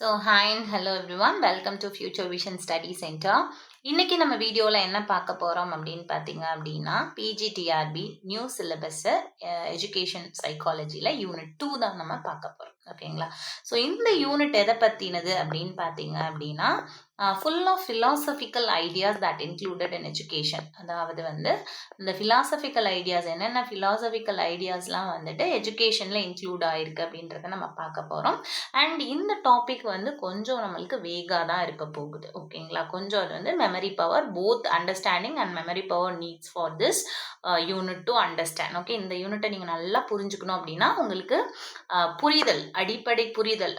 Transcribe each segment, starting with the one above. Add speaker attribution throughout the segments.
Speaker 1: Hi and hello everyone. Welcome to Future Vision Study Center. இன்னைக்கு நம்ம வீடியோல என்ன பார்க்க போறோம் அப்படின்னு பார்த்தீங்க அப்படின்னா பிஜிடிஆர்பி நியூ சிலபஸ் எஜுகேஷன் சைக்காலஜியில் யூனிட் 2 தான் நம்ம பார்க்க போறோம். ஓகேங்களா? ஸோ இந்த யூனிட் எதை பற்றினது அப்படின்னு பார்த்தீங்க அப்படின்னா full of philosophical ideas that included in education. அதாவது இந்த philosophical ஐடியாஸ் என்னென்ன philosophical ஐடியாஸ்லாம் எஜுகேஷனில் இன்க்ளூட் ஆயிருக்கு அப்படின்றத நம்ம பார்க்க போகிறோம். அண்ட் இந்த டாபிக் கொஞ்சம் நம்மளுக்கு வேகாக தான் இருக்க போகுது. ஓகேங்களா? கொஞ்சம் அது memory power, both understanding and memory power needs for this unit to understand. Okay, இந்த யூனிட்டை நீங்கள் நல்லா புரிஞ்சுக்கணும் அப்படின்னா உங்களுக்கு புரிதல், அடிப்படை புரிதல்,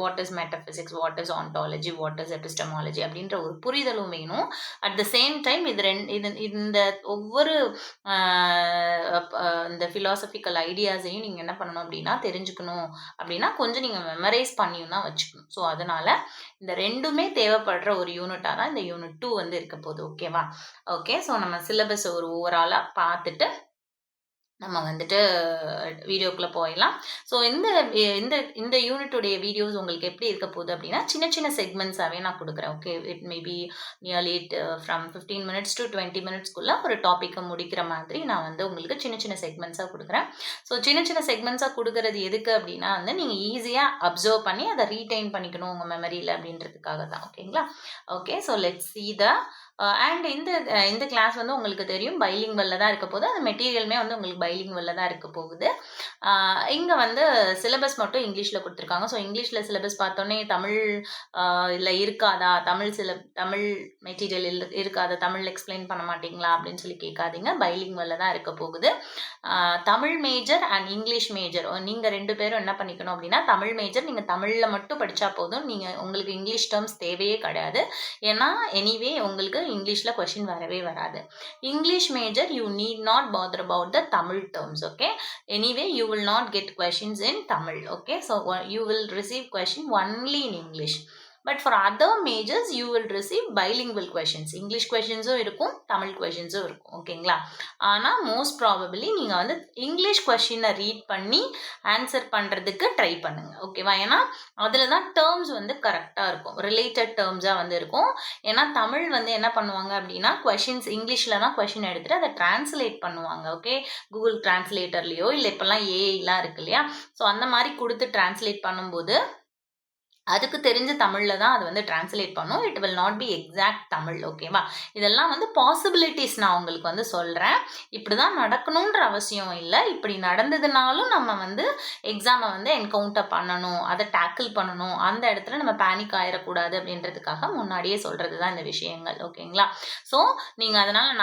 Speaker 1: what is metaphysics, what is ontology, what is epistemology அப்படின்ற ஒரு புரிதலும் வேணும். அட் த சேம் டைம் இந்த ஒவ்வொரு இந்த philosophical ஐடியாஸையும் நீங்கள் என்ன பண்ணணும் அப்படின்னா தெரிஞ்சுக்கணும் அப்படின்னா கொஞ்சம் நீங்கள் மெமரைஸ் பண்ணியும் தான் வச்சுக்கணும். ஸோ அதனால இந்த ரெண்டுமே தேவைப்படுற ஒரு யூனிட்டாக தான் இந்த யூனிட் 2 இருக்க போகுது. ஓகேவா? ஓகே, ஸோ நம்ம சிலபஸ் ஒரு ஓவராலாக பார்த்துட்டு நம்ம வீடியோக்குள்ளே போயிடலாம். ஸோ இந்த இந்த இந்த யூனிட்டுடைய வீடியோஸ் உங்களுக்கு எப்படி இருக்க போகுது அப்படின்னா சின்ன சின்ன செக்மெண்ட்ஸாகவே நான் கொடுக்குறேன். Okay, it maybe nearly from 15 minutes to 20 minutesக்குள்ளே ஒரு டாப்பிக்கை முடிக்கிற மாதிரி நான் உங்களுக்கு சின்ன சின்ன செக்மெண்ட்ஸாக கொடுக்குறேன். ஸோ சின்ன சின்ன செக்மெண்ட்ஸாக கொடுக்குறது எதுக்கு அப்படின்னா நீங்கள் ஈஸியாக அப்சர்வ் பண்ணி அதை ரீடைன் பண்ணிக்கணும் உங்கள் மெமரியில் அப்படின்றதுக்காக தான். ஓகேங்களா? Okay, so let's see the and இந்த கிளாஸ் உங்களுக்கு தெரியும் பைலிங்குவலில் தான் இருக்க போகுது. அந்த மெட்டீரியலுமே உங்களுக்கு பைலிங்குவலில் தான் இருக்க போகுது. இங்கே சிலபஸ் மட்டும் இங்கிலீஷில் கொடுத்துருக்காங்க. ஸோ இங்கிலீஷில் சிலபஸ் பார்த்தோன்னே தமிழ் இல்லை இருக்காதா, தமிழ் மெட்டீரியல் இருக்காதா, தமிழ் எக்ஸ்பிளைன் பண்ண மாட்டிங்களா அப்படின்னு சொல்லி கேட்காதீங்க. பைலிங்குவலில் தான் இருக்க போகுது. Tamil major and English major நீங்கள் 2 பேரும் என்ன பண்ணிக்கணும் அப்படின்னா தமிழ் மேஜர் நீங்கள் தமிழில் மட்டும் படித்தா போதும். உங்களுக்கு இங்கிலீஷ் டேர்ம்ஸ் தேவையே கிடையாது. ஏன்னா எனிவே உங்களுக்கு இங்கிலீஷில் கொஷின் வரவே வராது. English major you need not bother about the Tamil terms. Okay, anyway you will not get questions in Tamil. Okay, so you will receive question only in English. But for other majors you will receive bilingual questions. English questions இருக்கும், Tamil questions இருக்கும். ஓகேங்களா? ஆனால் most probably நீங்கள் English கொஷினை read பண்ணி answer பண்ணுறதுக்கு try பண்ணுங்க. ஓகேவா? ஏன்னா அதில் தான் டேர்ம்ஸ் கரெக்டாக இருக்கும், ரிலேட்டட் டேர்ம்ஸாக இருக்கும். ஏன்னா தமிழ் என்ன பண்ணுவாங்க அப்படின்னா கொஷின்ஸ் இங்கிலீஷில் தான் கொஷின் எடுத்துகிட்டு அதை டிரான்ஸ்லேட் பண்ணுவாங்க. ஓகே, கூகுள் டிரான்ஸ்லேட்டர்லேயோ இல்லை இப்போல்லாம் ஏஐலாம் இருக்கு இல்லையா, ஸோ அந்த மாதிரி கொடுத்து டிரான்ஸ்லேட் பண்ணும்போது அதுக்கு தெரிஞ்ச தமிழில் தான் அது டிரான்ஸ்லேட் பண்ணும். It will not be exact Tamil. ஓகேவா? இதெல்லாம் பாசிபிலிட்டிஸ் நான் உங்களுக்கு சொல்கிறேன். இப்படி தான் நடக்கணுன்ற அவசியம் இல்லை. இப்படி நடந்ததுனாலும் நம்ம எக்ஸாமை என்கவுண்டர் பண்ணணும், அதை டேக்கிள் பண்ணணும். அந்த இடத்துல நம்ம பேனிக் ஆயிடக்கூடாது அப்படின்றதுக்காக முன்னாடியே சொல்கிறது தான் இந்த விஷயங்கள். ஓகேங்களா? ஸோ நீங்கள் அதனால்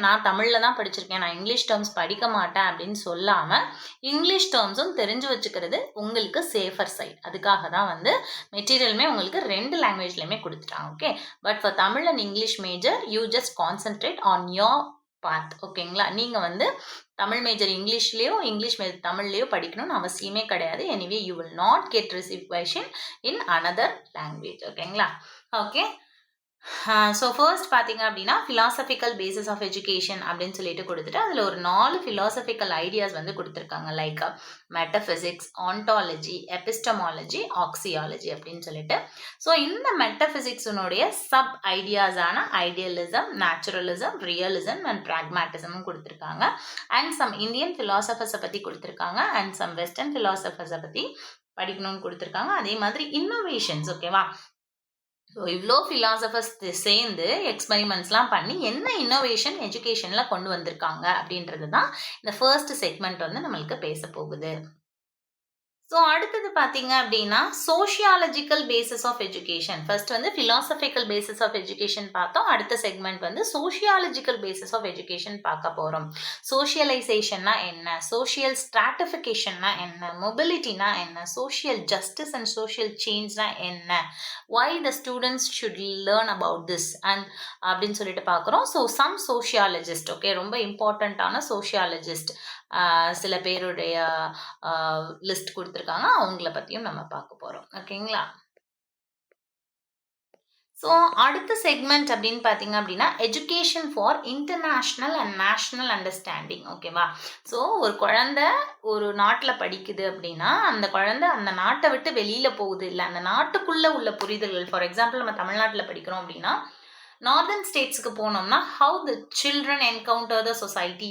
Speaker 1: நான் தமிழில் தான் படிச்சிருக்கேன், நான் இங்கிலீஷ் டேர்ம்ஸ் படிக்க மாட்டேன் அப்படின்னு சொல்லாமல் இங்கிலீஷ் டேர்ம்ஸும் தெரிஞ்சு வச்சுக்கிறது உங்களுக்கு சேஃபர் சைட். அதுக்காக தான் மெட்டீரியலுமே உங்களுக்கு 2 லாங்குவேஜ்லையுமே கொடுத்துட்டாங்க. Okay, but for Tamil and English major you just concentrate on your path. ஓகேங்களா? நீங்கள் தமிழ் மேஜர் இங்கிலீஷ்லேயோ இங்கிலீஷ் மேஜர் தமிழ்லேயோ படிக்கணும்னு அவசியமே கிடையாது. Anyway you will not get receive question in another language. ஓகேங்களா? ஓகே, ஸோ ஃபர்ஸ்ட் பார்த்தீங்க அப்படின்னா philosophical பேசிஸ் ஆஃப் எஜுகேஷன் அப்படின்னு சொல்லிட்டு கொடுத்துட்டு அதில் ஒரு 4 philosophical ஐடியாஸ் கொடுத்துருக்காங்க. Like metaphysics, ontology, epistemology, axiology அப்படின்னு சொல்லிட்டு. ஸோ இந்த மெட்டபிசிக்ஸினுடைய சப் ஐடியாஸான ஐடியலிசம், நேச்சுரலிசம், ரியலிசம் அண்ட் ப்ராக்மேட்டிசமும் கொடுத்துருக்காங்க. அண்ட் சம் இந்தியன் ஃபிலாசபர்ஸை பற்றி கொடுத்துருக்காங்க. அண்ட் சம் வெஸ்டர்ன் ஃபிலாசபர்ஸை பற்றி படிக்கணும்னு கொடுத்துருக்காங்க. அதே மாதிரி இன்னோவேஷன்ஸ். ஓகேவா? ஸோ இவ்வளோ ஃபிலாசபர்ஸ் சேர்ந்து எக்ஸ்பெரிமெண்ட்ஸ்லாம் பண்ணி என்ன இன்னோவேஷன் எஜுகேஷனில் கொண்டு வந்திருக்காங்க அப்படின்றது தான் இந்த ஃபர்ஸ்ட் செக்மெண்ட் நம்மளுக்கு பேச போகுது. ஸோ அடுத்தது பார்த்தீங்க அப்படின்னா sociological basis of education. First philosophical basis of education பார்த்தோம். அடுத்த segment sociological basis of education பார்க்க போகிறோம். சோஷியலைசேஷன்னா என்ன, சோஷியல் ஸ்ட்ராட்டிஃபிகேஷன்னா என்ன, மொபிலிட்டினா என்ன, சோஷியல் ஜஸ்டிஸ் அண்ட் சோஷியல் சேஞ்ச்னா என்ன, why the students should learn about this and அப்படின்னு சொல்லிட்டு பார்க்குறோம். ஸோ சம் சோஷியாலஜிஸ்ட், ஓகே, ரொம்ப இம்பார்ட்டண்ட்டான சோஷியாலஜிஸ்ட் சில பேருடைய லிஸ்ட் கொடுத்துருக்காங்க. அவங்கள பற்றியும் நம்ம பார்க்க போகிறோம். ஓகேங்களா? ஸோ அடுத்த செக்மெண்ட் அப்படின்னு பார்த்தீங்க அப்படின்னா education for international and national understanding. ஓகேவா? ஸோ ஒரு குழந்தை ஒரு நாட்டில் படிக்குது அப்படின்னா அந்த குழந்தை அந்த நாட்டை விட்டு வெளியில் போகுது, இல்லை அந்த நாட்டுக்குள்ளே உள்ள புரிதல்கள். ஃபார் எக்ஸாம்பிள் நம்ம தமிழ்நாட்டில் படிக்கிறோம் அப்படின்னா நார்தர்ன் ஸ்டேட்ஸ்க்கு போனோம்னா how the children encounter the society,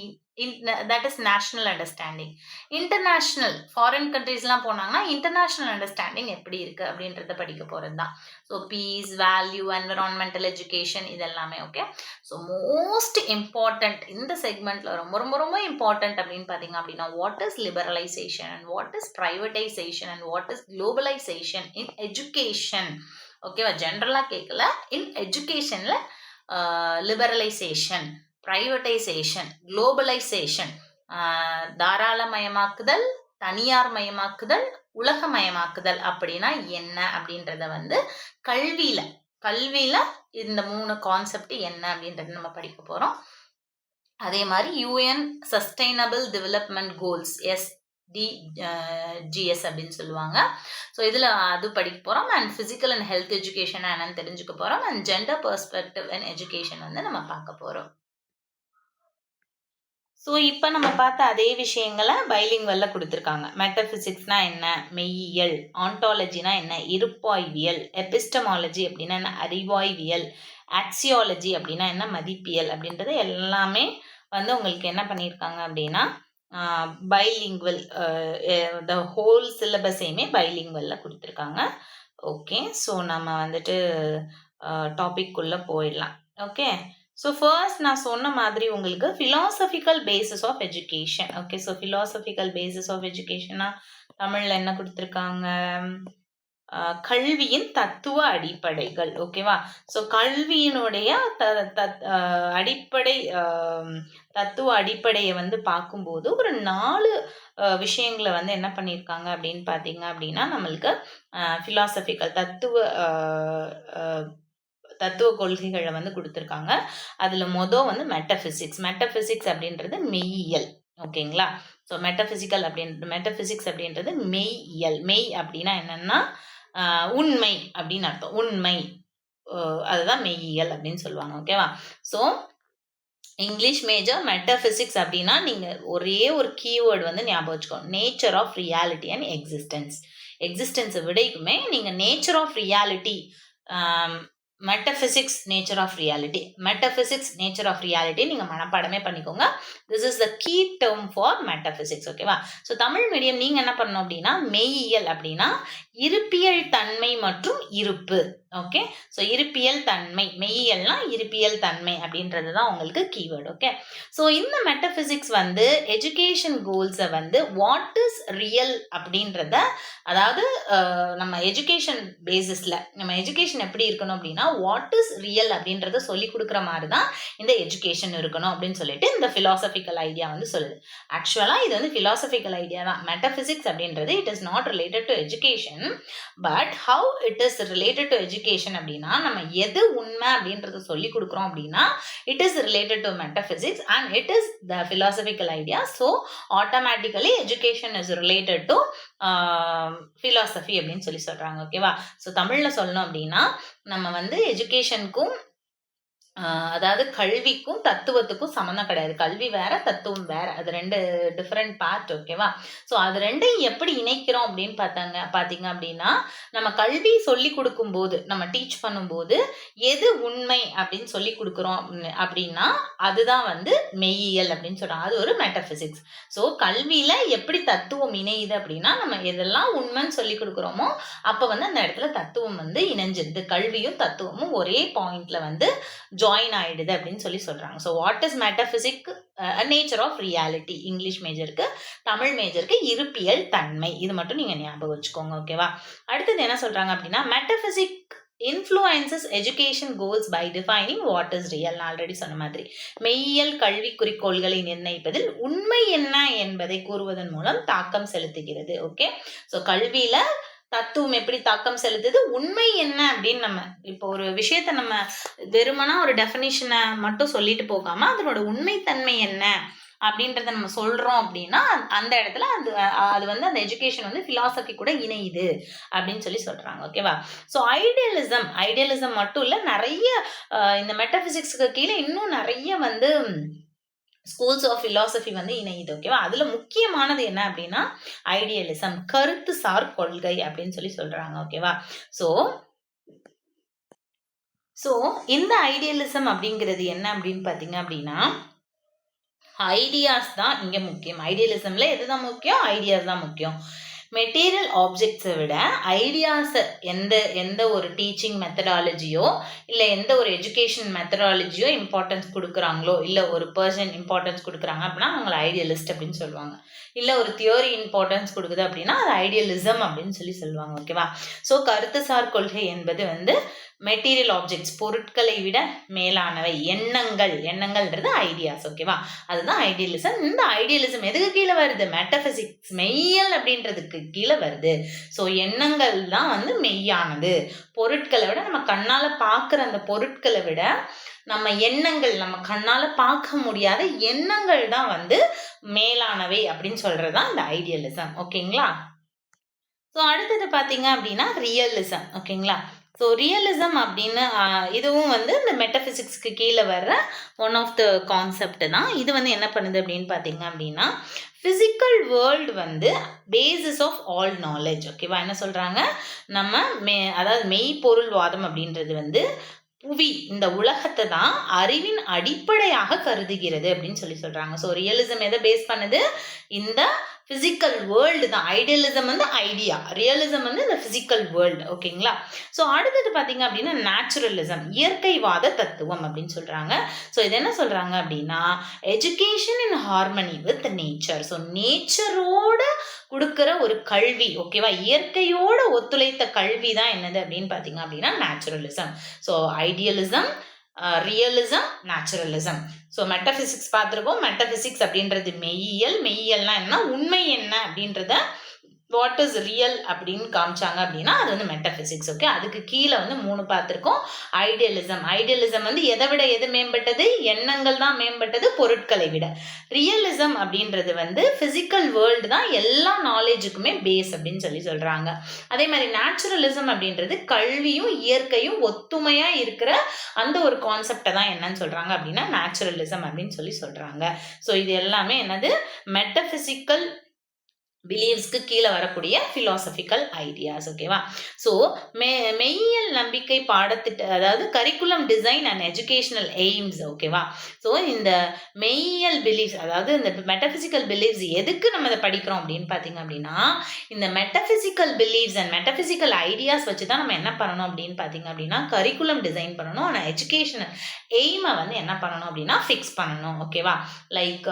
Speaker 1: that is national understanding. International foreign கண்ட்ரீஸ்லாம் போனாங்கன்னா இன்டர்நேஷ்னல் அண்டர்ஸ்டாண்டிங் எப்படி இருக்குது அப்படின்றத படிக்க போகிறது தான். So peace, value, environmental education இதெல்லாமே. ஓகே, ஸோ மோஸ்ட் இம்பார்ட்டண்ட் இந்த செக்மெண்ட்டில் ரொம்ப ரொம்ப ரொம்ப இம்பார்ட்டண்ட் அப்படின்னு பார்த்தீங்க அப்படின்னா what is liberalisation and what is privatisation and what is globalisation in education. ஓகேவா? ஜென்ரலாக கேட்கல. இன் எஜுகேஷனில் லிபரலைசேஷன், ப்ரைவேட்டைசேஷன், குளோபலைசேஷன், தாராளமயமாக்குதல், தனியார் மயமாக்குதல், உலகமயமாக்குதல் அப்படின்னா என்ன அப்படின்றத வந்து கல்வியில் இந்த 3 கான்செப்ட் என்ன அப்படின்றத நம்ம படிக்க போகிறோம். அதே மாதிரி UN sustainable development goals, SDGs அப்படின்னு சொல்லுவாங்க. ஸோ இதில் அது படிக்க போகிறோம். And physical and health education என்னன்னு தெரிஞ்சுக்க போகிறோம். And gender perspective and education வந்து நம்ம பார்க்க போகிறோம். ஸோ இப்போ நம்ம பார்த்த அதே விஷயங்களை பைலிங்குவலில் கொடுத்துருக்காங்க. மெட்டபிசிக்ஸ்னா என்ன, மெய்யியல், ஆண்டாலஜினா என்ன, இருப்பாய்வியல், எபிஸ்டமாலஜி அப்படின்னா என்ன, அறிவாய்வியல், ஆக்சியாலஜி அப்படின்னா என்ன, மதிப்பியல் அப்படின்றது எல்லாமே வந்து உங்களுக்கு என்ன பண்ணியிருக்காங்க அப்படின்னா பைலிங்குவல், த ஹோல் சிலபஸையுமே பைலிங்குவலில் கொடுத்துருக்காங்க. ஓகே, ஸோ நம்ம வந்துட்டு டாபிக்குள்ளே போயிடலாம். ஓகே, ஸோ ஃபர்ஸ்ட் நான் சொன்ன மாதிரி உங்களுக்கு philosophical basis of education. Okay, so philosophical basis of எஜுகேஷனா தமிழில் என்ன கொடுத்துருக்காங்க, கல்வியின் தத்துவ அடிப்படைகள். ஓகேவா? ஸோ கல்வியினுடைய அடிப்படை தத்துவ அடிப்படையை வந்து பார்க்கும்போது ஒரு 4 விஷயங்களை வந்து என்ன பண்ணியிருக்காங்க அப்படின்னு பார்த்தீங்க அப்படின்னா நம்மளுக்கு ஃபிலாசபிக்கல் தத்துவ கொள்கைகளை வந்து கொடுத்துருக்காங்க. அதில் வந்து மெட்டபிசிக்ஸ் அப்படின்றது மெய்யியல். ஓகேங்களா? ஸோ மெட்டபிசிக்ஸ் அப்படின்றது மெய்யியல். மெய் அப்படின்னா என்னன்னா உண்மை அப்படின்னு அர்த்தம். உண்மை, அதுதான் மெய்யியல் அப்படின்னு சொல்லுவாங்க. ஓகேவா? ஸோ இங்கிலீஷ் மேஜர் மெட்டபிசிக்ஸ் அப்படின்னா நீங்கள் ஒரே ஒரு கீவேர்டு வந்து ஞாபகம் வச்சுக்கோங்க, நேச்சர் ஆஃப் ரியாலிட்டி அண்ட் எக்ஸிஸ்டன்ஸை விடைக்குமே நீங்கள் nature of reality, metaphysics nature of reality நீங்கள் மனப்பாடமே பண்ணிக்கோங்க. This is the key term for metaphysics. ஓகேவா? ஸோ தமிழ் மீடியம் நீங்கள் என்ன பண்ணணும் அப்படின்னா மெய்யியல் அப்படின்னா இருப்பியல் தன்மை மற்றும் இருப்பு. ஓகே, ஸோ இருப்பியல் தன்மை, மெய்யியல்னா இருப்பியல் தன்மை அப்படின்றது தான் உங்களுக்கு கீவேர்டு. ஓகே, ஸோ இந்த மெட்டபிசிக்ஸ் வந்து எஜுகேஷன் கோல்ஸை வந்து வாட் இஸ் ரியல் அப்படின்றத, அதாவது நம்ம எஜுகேஷன் பேசிஸில் நம்ம எஜுகேஷன் எப்படி இருக்கணும் அப்படின்னா வாட் இஸ் ரியல் அப்படின்றத சொல்லி கொடுக்குற மாதிரி தான் இந்த எஜுகேஷன் இருக்கணும் அப்படின்னு சொல்லிட்டு இந்த ஃபிலாசபிக்கல் ஐடியா வந்து சொல்லுது. ஆக்சுவலாக இது வந்து ஃபிலாசபிக்கல் ஐடியா தான். மெட்டபிசிக்ஸ் அப்படின்றது it is not related to education, but how it is related to education அப்படின்னா நம்ம எது உண்மை அப்படின்றத சொல்லி கொடுக்குறோம் அப்படின்னா it is related to metaphysics and it is the philosophical idea. So automatically education is related to philosophy அப்படின்னு சொல்கிறாங்க. ஓகேவா? ஸோ தமிழில் சொல்லணும் அப்படின்னா நம்ம வந்து எஜுகேஷனுக்கும் அதாவது கல்விக்கும் தத்துவத்துக்கும் சம்மந்தம் கிடையாது. கல்வி வேற, தத்துவம் வேற, அது 2 டிஃப்ரெண்ட் பார்ட். ஓகேவா? ஸோ அது 2ஐயும் எப்படி இணைக்கிறோம் அப்படின்னு பார்த்தீங்க அப்படின்னா நம்ம கல்வி சொல்லி கொடுக்கும்போது, நம்ம டீச் பண்ணும்போது எது உண்மை அப்படின்னு சொல்லி கொடுக்குறோம் அப்படின்னா அதுதான் வந்து மெய்யியல் அப்படின்னு சொல்றாங்க. அது ஒரு மெட்டபிசிக்ஸ். ஸோ கல்வியில எப்படி தத்துவம் இணையுது அப்படின்னா நம்ம எதெல்லாம் உண்மைன்னு சொல்லி கொடுக்குறோமோ அப்போ வந்து அந்த இடத்துல தத்துவம் வந்து இணைஞ்சிருது. கல்வியும் தத்துவமும் ஒரே பாயிண்ட்ல வந்து ஜாயின் ஆயிடுது அப்படின்னு சொல்றாங்க. So what is metaphysic, nature of reality English மேஜருக்கு, தமிழ் மேஜருக்கு இருப்பியல் தன்மை. இது மட்டும் நீங்க ஞாபகம் வச்சுக்கோங்க. ஓகேவா? அடுத்தது என்ன சொல்றாங்க அப்படின்னா metaphysic influences education goals by defining what is real. Already சொன்ன மாதிரி மெய்யியல் கல்வி குறிக்கோள்களை நிர்ணயிப்பதில் உண்மை என்ன என்பதை கூறுவதன் மூலம் தாக்கம் செலுத்துகிறது. ஓகே, ஸோ கல்வியில தத்துவம் எப்படி தாக்கம் செலுத்துது, உண்மை என்ன அப்படின்னு நம்ம இப்போ ஒரு விஷயத்த நம்ம வெறுமனா ஒரு டெஃபினிஷனை மட்டும் சொல்லிட்டு போகாம அதனோட உண்மைத்தன்மை என்ன அப்படின்றத நம்ம சொல்றோம் அப்படின்னா அந்த இடத்துல அது வந்து அந்த எஜுகேஷன் வந்து பிலாசபி கூட இணையுது அப்படின்னு சொல்றாங்க. ஓகேவா? ஸோ ஐடியலிசம் மட்டும் இல்ல, நிறைய இந்த மெட்டபிசிக்ஸ்க்கு கீழே இன்னும் நிறைய வந்து ஸ்கூல்ஸ் ஆஃப் பிலாசபி வந்து இணையுது. ஓகேவா? அதுல முக்கியமானது என்ன அப்படின்னா ஐடியலிசம், கருத்து சார் கொள்கை அப்படின்னு சொல்றாங்க. ஓகேவா? ஸோ இந்த ஐடியலிசம் அப்படிங்கிறது என்ன அப்படின்னு பார்த்தீங்க அப்படின்னா ஐடியாஸ் தான் இங்க முக்கியம். ஐடியலிசம்ல எதுதான் முக்கியம்? ஐடியாஸ் தான் முக்கியம். மெட்டீரியல் ஆப்ஜெக்ட்ஸை விட ஐடியாஸை எந்த ஒரு டீச்சிங் மெத்தடாலஜியோ இல்லை எந்த ஒரு எஜுகேஷன் மெத்தடாலஜியோ இம்பார்ட்டன்ஸ் கொடுக்குறாங்களோ, இல்லை ஒரு பர்சன் இம்பார்ட்டன்ஸ் கொடுக்குறாங்க அப்படின்னா அவங்களை ஐடியலிஸ்ட் அப்படின்னு சொல்லுவாங்க. இல்லை ஒரு தியோரி இம்பார்ட்டன்ஸ் கொடுக்குது அப்படின்னா அது ஐடியலிசம் அப்படின்னு சொல்லுவாங்க. ஓகேவா? ஸோ கருத்துசார் கொள்கை என்பது வந்து மெட்டீரியல் ஆப்ஜெக்ட்ஸ், பொருட்களை விட மேலானவை, எண்ணங்கள்ன்றது ஐடியாஸ். ஓகேவா? அதுதான் ஐடியலிசம். இந்த ஐடியலிசம் எதுக்கு கீழே வருது? மெட்டபிசிக்ஸ், மெய்யல் அப்படின்றதுக்கு கீழே வருது. ஸோ எண்ணங்கள் தான் வந்து மெய்யானது. பொருட்களை விட நம்ம கண்ணால பார்க்குற அந்த பொருட்களை விட நம்ம எண்ணங்கள், நம்ம கண்ணால பார்க்க முடியாத எண்ணங்கள் தான் வந்து மேலானவை அப்படின்னு சொல்றதுதான் இந்த ஐடியலிசம். ஓகேங்களா? ஸோ அடுத்தது பார்த்தீங்க அப்படின்னா ரியலிசம். ஓகேங்களா? ஸோ ரியலிசம் அப்படின்னு இதுவும் வந்து இந்த மெட்டபிசிக்ஸ்க்கு கீழே வர்ற ஒன் ஆஃப் த கான்செப்ட் தான். இது வந்து என்ன பண்ணுது அப்படின்னு பார்த்தீங்க அப்படின்னா ஃபிசிக்கல் வேர்ல்டு வந்து பேசிஸ் ஆஃப் ஆல் நாலேஜ். ஓகேவா? என்ன சொல்கிறாங்க? நம்ம அதாவது மெய்ப்பொருள்வாதம் அப்படின்றது வந்து புவி, இந்த உலகத்தை தான் அறிவின் அடிப்படையாக கருதுகிறது அப்படின்னு சொல்றாங்க. ஸோ ரியலிசம் எதை பேஸ் பண்ணுது? இந்த பிசிக்கல் வேர்ல்டு தான். ஐடியலிசம் வந்து ஐடியா, ரியலிசம் வந்து இந்த பிசிக்கல் வேர்ல்டு. ஓகேங்களா? ஸோ அடுத்தது பார்த்தீங்க அப்படின்னா நேச்சுரலிசம், இயற்கைவாத தத்துவம் அப்படின்னு சொல்றாங்க. ஸோ இது என்ன சொல்றாங்க அப்படின்னா education in harmony with nature. So நேச்சரோட கொடுக்குற ஒரு கல்வி. ஓகேவா? இயற்கையோட ஒத்துழைத்த கல்வி தான் என்னது அப்படின்னு பார்த்தீங்க அப்படின்னா naturalism. So idealism, realism, naturalism. So metaphysics பார்த்துருக்கோம். மெட்டபிசிக்ஸ் அப்படின்றது மெய்யியல்னா என்ன, உண்மை என்ன அப்படின்றத வாட் இஸ் ரியல் அப்படின்னு காமிச்சாங்க அப்படின்னா அது வந்து மெட்டபிசிக்ஸ். ஓகே, அதுக்கு கீழே வந்து 3 பார்த்துருக்கோம். ஐடியலிசம் வந்து எதை விட எது மேம்பட்டது? எண்ணங்கள் தான் மேம்பட்டது பொருட்களை விட. ரியலிசம் அப்படின்றது வந்து பிசிக்கல் வேர்ல்டு தான் எல்லா நாலேஜுக்குமே பேஸ் அப்படின்னு சொல்றாங்க. அதே மாதிரி நேச்சுரலிசம் அப்படின்றது கல்வியும் இயற்கையும் ஒத்துமையா இருக்கிற அந்த ஒரு கான்செப்டை தான் என்னன்னு சொல்றாங்க அப்படின்னா நேச்சுரலிசம் அப்படின்னு சொல்றாங்க. ஸோ இது எல்லாமே என்னது? மெட்டபிசிக்கல் பிலீவ்ஸ்க்கு கீழே வரக்கூடிய பிலாசபிக்கல் ஐடியாஸ். ஓகேவா? ஸோ மெய்யியல் நம்பிக்கை பாடத்திட்ட, அதாவது curriculum design and educational AIIMS. ஓகேவா? ஸோ இந்த மெய்யியல் பிலீவ்ஸ், அதாவது இந்த மெட்டபிசிக்கல் பிலீவ்ஸ் எதுக்கு நம்ம இதை படிக்கிறோம் அப்படின்னு பார்த்தீங்க அப்படின்னா இந்த metaphysical beliefs and metaphysical ideas வச்சு தான் நம்ம என்ன பண்ணணும் அப்படின்னு பார்த்தீங்க அப்படின்னா கரிக்குலம் டிசைன் பண்ணணும். ஆனால் எஜுகேஷனல் எய்மை வந்து என்ன பண்ணணும் அப்படின்னா ஃபிக்ஸ் பண்ணணும். ஓகேவா? லைக்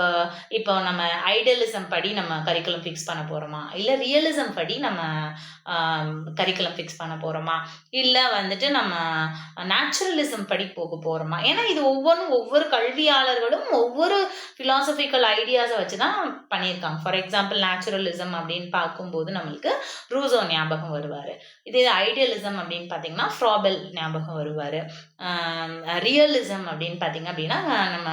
Speaker 1: இப்போ நம்ம ஐடியலிசம் படி நம்ம கரிக்குலம் ஃபிக்ஸ் பண்ண போறோமா, இல்ல ரியலிசம் படி நம்ம கரிக்குலம் ஃபிக்ஸ் பண்ண போறோமா, இல்ல வந்துட்டு நம்ம நேச்சுரலிசம் படி போக போறோமா? ஏன்னா இது ஒவ்வொரு கல்வியாளர்களும் ஒவ்வொரு பிலாசபிக்கல் ஐடியாஸை வச்சுதான் பண்ணியிருக்காங்க. ஃபார் எக்ஸாம்பிள் நேச்சுரலிசம் அப்படின்னு பார்க்கும்போது நம்மளுக்கு ரூசோ ஞாபகம் வருவாரு. இதே ஐடியலிசம் அப்படின்னு பார்த்தீங்கன்னா ஃப்ராபெல் ஞாபகம் வருவாரு. ரியலிசம் அப்படின்னு பார்த்தீங்க அப்படின்னா நம்ம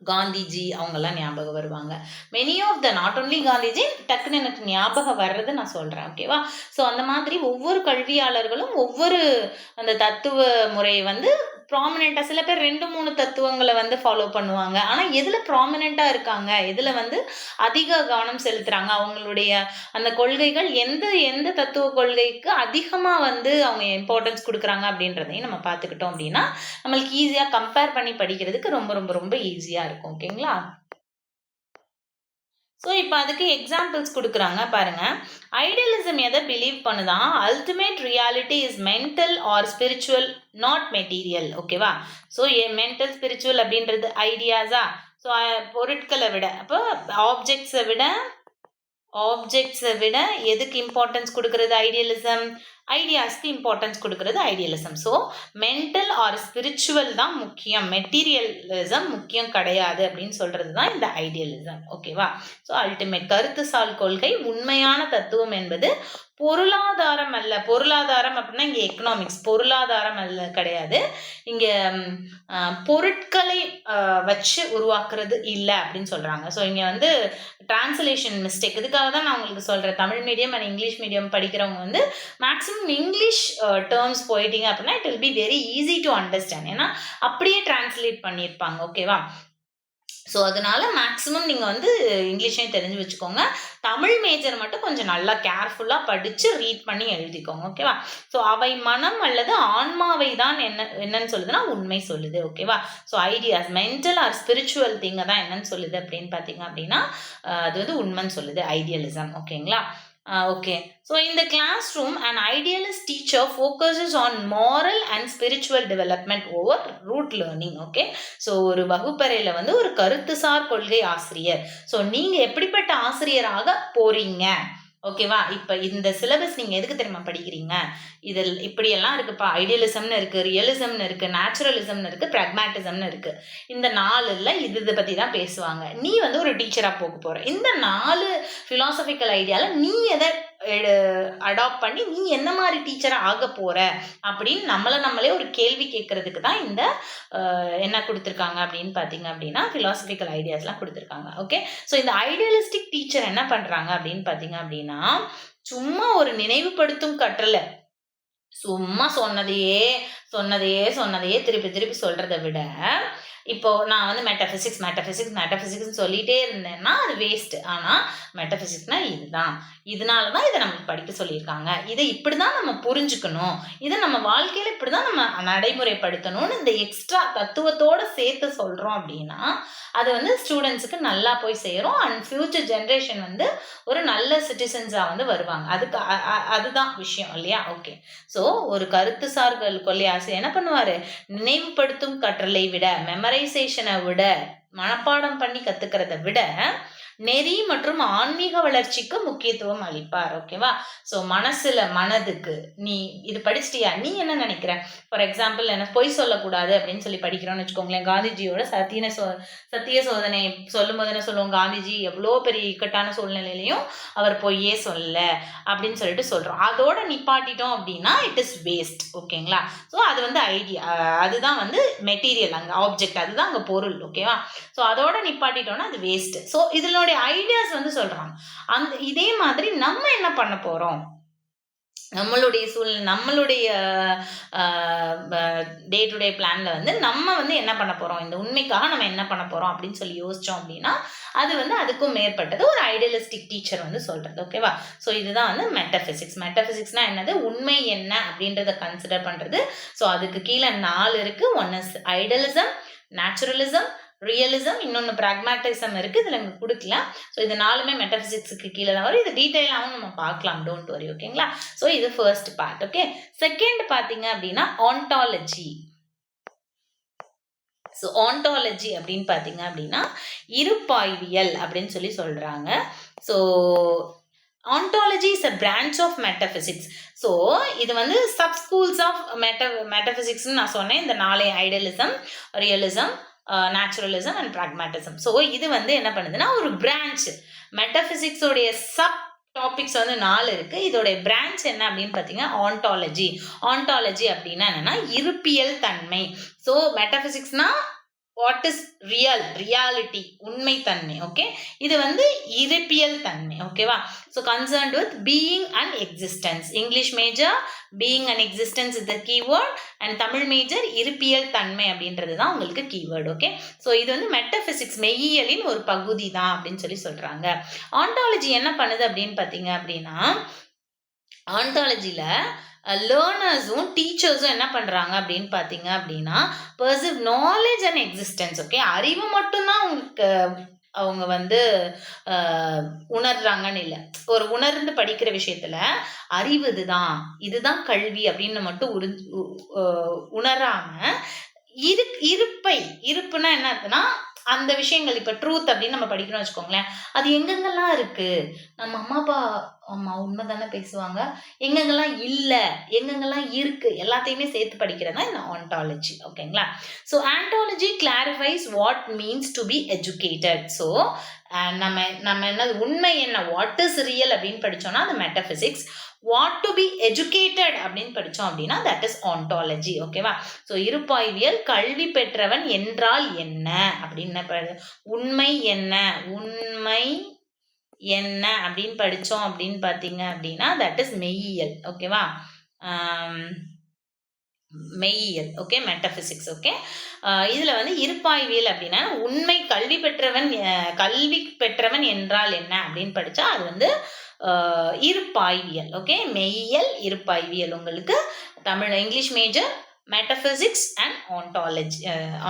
Speaker 1: காந்திஜி அவங்கெல்லாம் ஞாபகம் வருவாங்க. Many of the not only Gandhiji, டக்குன்னு எனக்கு ஞாபகம் வர்றது நான் சொல்றேன். ஓகேவா? ஸோ அந்த மாதிரி ஒவ்வொரு கல்வியாளர்களும் ஒவ்வொரு அந்த தத்துவ முறையை வந்து ப்ராமினெண்ட்டாக, சில பேர் 2-3 தத்துவங்களை வந்து ஃபாலோ பண்ணுவாங்க. ஆனால் எதில் ப்ராமினெண்ட்டாக இருக்காங்க, எதில் வந்து அதிக கவனம் செலுத்துகிறாங்க, அவங்களுடைய அந்த கொள்கைகள் எந்த தத்துவ கொள்கைக்கு அதிகமாக வந்து அவங்க இம்பார்ட்டன்ஸ் கொடுக்குறாங்க அப்படின்றதையும் நம்ம பார்த்துக்கிட்டோம் அப்படின்னா நம்மளுக்கு ஈஸியாக கம்பேர் பண்ணி படிக்கிறதுக்கு ரொம்ப ரொம்ப ரொம்ப ஈஸியாக இருக்கும். ஓகேங்களா? ஸோ இப்போ அதுக்கு எக்ஸாம்பிள்ஸ் கொடுக்குறாங்க பாருங்க. ஐடியலிசம் எதை பிலீவ் பண்ணுதான்? Ultimate reality is mental or spiritual, not material. ஓகேவா? ஸோ மென்டல் ஸ்பிரிச்சுவல் அப்படின்றது ஐடியாஸா? ஸோ பொருட்களை விட, அப்போ ஆப்ஜெக்ட்ஸை விட எதுக்கு இம்பார்ட்டன்ஸ் கொடுக்கறது? ஐடியலிசம். ஐடியாஸ்க்கு இம்பார்ட்டன்ஸ் கொடுக்கறது idealism. So mental or spiritual தான் முக்கியம், மெட்டீரியலிசம் முக்கியம் கிடையாது அப்படின்னு சொல்றது தான் இந்த ஐடியலிசம். ஓகேவா? ஸோ அல்டிமேட் கருத்து சால் கொள்கை, உண்மையான தத்துவம் என்பது பொருளாதாரம் அல்ல. பொருளாதாரம் அப்படின்னா இங்கே எக்கனாமிக்ஸ், பொருளாதாரம் அல்ல கிடையாது. இங்கே பொருட்களை வச்சு உருவாக்குறது இல்லை அப்படின்னு சொல்கிறாங்க. ஸோ இங்கே வந்து டிரான்ஸ்லேஷன் மிஸ்டேக். இதுக்காக தான் நான் உங்களுக்கு சொல்கிறேன், Tamil medium and English medium படிக்கிறவங்க வந்து மேக்ஸிமம் இங்கிலீஷ் டேர்ம்ஸ் போயிட்டீங்க அப்படின்னா it will be very easy to understand. ஏன்னா அப்படியே டிரான்ஸ்லேட் பண்ணியிருப்பாங்க. ஓகேவா? ஸோ அதனால மேக்ஸிமம் நீங்கள் வந்து இங்கிலீஷையும் தெரிஞ்சு வச்சுக்கோங்க. தமிழ் மேஜர் மட்டும் கொஞ்சம் நல்லா கேர்ஃபுல்லாக படித்து ரீட் பண்ணி எழுதிக்கோங்க. ஓகேவா? ஸோ அவை மனம் அல்லது ஆன்மாவை தான் என்னன்னு சொல்லுதுன்னா உண்மை சொல்லுது. ஓகேவா? So ideas mental or spiritual திங்கை தான் என்னன்னு சொல்லுது அப்படின்னு பார்த்தீங்க அப்படின்னா அது வந்து உண்மைன்னு சொல்லுது, ஐடியலிசம். ஓகேங்களா? Okay. So in the classroom, an idealist teacher focuses on moral and spiritual development over rote learning. Okay. So ஒரு வகுப்பறையில வந்து ஒரு கருத்துசார் கொள்கை ஆசிரியர். ஸோ நீங்க எப்படிப்பட்ட ஆசிரியராக போறீங்க? ஓகேவா? இப்போ இந்த சிலபஸ் நீங்கள் எதுக்கு தெரியுமா படிக்கிறீங்க? இதில் இப்படியெல்லாம் இருக்குப்பா. ஐடியலிசம்னு இருக்குது, ரியலிசம்னு இருக்குது, நேச்சுரலிசம்னு இருக்குது, ப்ராக்மேட்டிசம்னு இருக்குது. இந்த 4ல் இதை பற்றி தான் பேசுவாங்க. நீ வந்து ஒரு டீச்சராக போக போகிற. இந்த 4 ஃபிலாசபிக்கல் ஐடியாவில் நீ எதை அடாப்ட் பண்ணி நீ என்ன மாதிரி டீச்சராக ஆக போகிற அப்படின்னு நம்மளே ஒரு கேள்வி கேட்கறதுக்கு தான் இந்த என்ன கொடுத்துருக்காங்க அப்படின்னு பார்த்தீங்க அப்படின்னா ஃபிலாசபிக்கல் ஐடியாஸ்லாம் கொடுத்துருக்காங்க. ஓகே. ஸோ இந்த ஐடியலிஸ்டிக் டீச்சர் என்ன பண்ணுறாங்க அப்படின்னு பார்த்தீங்க அப்படின்னா சும்மா ஒரு நினைவுபடுத்தும் கற்றலை, சும்மா சொன்னதையே திருப்பி சொல்றதை விட, இப்போ நான் வந்து மெட்டபிசிக்ஸ் சொல்லிட்டே இருந்தேன்னா அது வேஸ்ட். ஆனால் மெட்டபிசிக்ஸ்னா இதுதான், இதனால தான் இதை நமக்கு படிக்க சொல்லியிருக்காங்க, இதை இப்படி தான் நம்ம புரிஞ்சுக்கணும், இதை நம்ம வாழ்க்கையில் இப்படி தான் நம்ம நடைமுறைப்படுத்தணும்னு இந்த எக்ஸ்ட்ரா தத்துவத்தோடு சேர்த்து சொல்கிறோம் அப்படின்னா அது வந்து ஸ்டூடெண்ட்ஸுக்கு நல்லா போய் சேரும். அண்ட் ஃபியூச்சர் ஜென்ரேஷன் வந்து ஒரு நல்ல சிட்டிசன்ஸாக வந்து வருவாங்க. அதுதான் விஷயம் இல்லையா? ஓகே. ஸோ ஒரு கருத்துசார் கொள்கை ஆசிரியர் என்ன பண்ணுவார்? நினைவுபடுத்தும் கற்றலை விட, மெமரைசேஷனை விட, மனப்பாடம் பண்ணி கற்றுக்கிறத விட நெறி மற்றும் ஆன்மீக வளர்ச்சிக்கு முக்கியத்துவம் அளிப்பார். ஓகேவா? ஸோ மனதுக்கு நீ இது படிச்சிட்டியா, நீ என்ன நினைக்கிற? ஃபார் எக்ஸாம்பிள் என்ன பொய் சொல்லக்கூடாது அப்படின்னு சொல்லி படிக்கிறோன்னு வச்சுக்கோங்களேன். காந்திஜியோட சத்திய சோதனை சொல்லும் போது என்ன சொல்லுவோம்? காந்திஜி எவ்வளோ பெரிய இக்கட்டான சூழ்நிலையிலையும் அவர் பொய்யே சொல்லல அப்படின்னு சொல்லிட்டு சொல்கிறோம். அதோட நிப்பாட்டிட்டோம் அப்படின்னா இட் இஸ் வேஸ்ட். ஓகேங்களா? ஸோ அது வந்து ஐடியா, அதுதான் வந்து மெட்டீரியல், அங்கே ஆப்ஜெக்ட், அதுதான் அங்கே பொருள். ஓகேவா? ஸோ அதோட நிப்பாட்டிட்டோம்னா அது வேஸ்ட். ஸோ இதில் ஐடியாஸ் வந்து சொல்றாங்க. இதே மாதிரி நம்ம என்ன பண்ண போறோம்? நம்மளுடைய டே டு டே பிளான்ல வந்து நம்ம வந்து என்ன பண்ண போறோம், இந்த உண்மைக்காக நம்ம என்ன பண்ண போறோம் அப்படின்னு சொல்லி யோசிச்சோம் அப்படின்னா அது வந்து அதுக்கும் மேற்பட்டது ஒரு ஐடியலிஸ்டிக் டீச்சர் வந்து சொல்றது. ஓகேவா? ஸோ இதுதான் வந்து மெட்டபிசிக்ஸ்னா என்னது, உண்மை என்ன அப்படின்றத கன்சிடர் பண்றது. ஸோ அதுக்கு கீழே 4 இருக்கு. One is idealism, naturalism, realism, இன்னொன்று ப்ராக்மேட்டிசம் இருக்குது. இதில் இங்கே கொடுக்கல. ஸோ இது 4மே மெட்டபிசிக்ஸுக்கு கீழே தான் வரும். இது டீட்டெயிலாகவும் நம்ம பார்க்கலாம், டோன்ட் வரி. ஓகேங்களா? ஸோ இது ஃபர்ஸ்ட் பார்ட். ஓகே. செகண்ட் பார்த்தீங்க அப்படின்னா ஆன்டாலஜி. ஸோ ஆன்டாலஜி அப்படின்னு பார்த்தீங்க அப்படின்னா இருப்பாய்வியல் அப்படின்னு சொல்லி சொல்கிறாங்க. So ontology is a branch of metaphysics. So இது வந்து சப் ஸ்கூல்ஸ் ஆஃப் மெட்டபிசிக்ஸ்ன்னு நான் சொன்னேன். இந்த 4 idealism, realism, naturalism and pragmatism. So இது வந்து என்ன பண்ணுதுன்னா ஒரு பிரான்ச். மெட்டபிசிக்ஸோடைய சப் டாபிக்ஸ் வந்து 4 இருக்குது. இதோடைய பிரான்ச் என்ன அப்படின்னு பார்த்தீங்கன்னா ஆன்டாலஜி அப்படின்னா என்னென்னா இருப்பியல் தன்மை. ஸோ மெட்டபிசிக்ஸ்னா வாட் இஸ் ரியாலிட்டி, உண்மை தன்மை. ஓகே. இது வந்து இருப்பியல் தன்மை. ஓகேவா? So concerned with being and existence. English major being and existence is the keyword and Tamil major இருப்பியல் தன்மை அப்படின்றது தான் உங்களுக்கு கீவேர்டு. ஓகே. ஸோ இது வந்து மெட்டபிசிக்ஸ் மெய்யியலின் ஒரு பகுதி தான் அப்படின்னு சொல்லி சொல்கிறாங்க. ஆன்டாலஜி என்ன பண்ணுது அப்படின்னு பார்த்தீங்க அப்படின்னா ஆன்டாலஜியில் லேர்னர்ஸும் டீச்சர்ஸும் என்ன பண்ணுறாங்க அப்படின்னு பார்த்தீங்க அப்படின்னா perceive knowledge and existence. Okay. அறிவு மட்டும்தான் அவங்க வந்து உணர்றாங்கன்னு இல்லை. ஒரு உணர்ந்து படிக்கிற விஷயத்தில் அறிவு இதுதான் கல்வி அப்படின்னு மட்டும் உணராமல் இருப்புனா என்ன இருக்குன்னா அந்த விஷயங்கள், இப்போ ட்ரூத் அப்படின்னு நம்ம படிக்கணும்னு வச்சுக்கோங்களேன், அது எங்கெங்கெல்லாம் இருக்குது, நம்ம அம்மா அப்பா உண்மை தானே பேசுவாங்க, எங்கெங்கெல்லாம் இல்லை, எங்கெங்கெல்லாம் இருக்குது, எல்லாத்தையுமே சேர்த்து படிக்கிறதா இந்த ஆன்டாலஜி. ஓகேங்களா? So ontology clarifies what means to be educated. So நம்ம என்ன உண்மை என்ன, வாட் இஸ் ரியல் அப்படின்னு படித்தோம்னா அது மெட்டபிசிக்ஸ். வாட் டு பி எஜுகேட்டட் அப்படின்னு படித்தோம் அப்படின்னா தட் இஸ் ஆண்டாலஜி. ஓகேவா? ஸோ இருப்பாய்வியல் கல்வி பெற்றவன் என்றால் என்ன அப்படின்னு உண்மை என்ன, உண்மை என்ன அப்படின்னு படித்தோம் அப்படின்னு பார்த்தீங்க அப்படின்னா தட் இஸ் மெய்யியல். ஓகேவா? மெய்யியல். ஓகே, மெட்டபிசிக்ஸ். ஓகே, இதுல வந்து இருப்பாய்வியல் அப்படின்னா உண்மை கல்வி பெற்றவன் என்றால் என்ன அப்படின்னு படிச்சா அது வந்து இருப்பாய்வியல். ஓகே, மெய்யியல், இருப்பாய்வியல். உங்களுக்கு Tamil English major, metaphysics and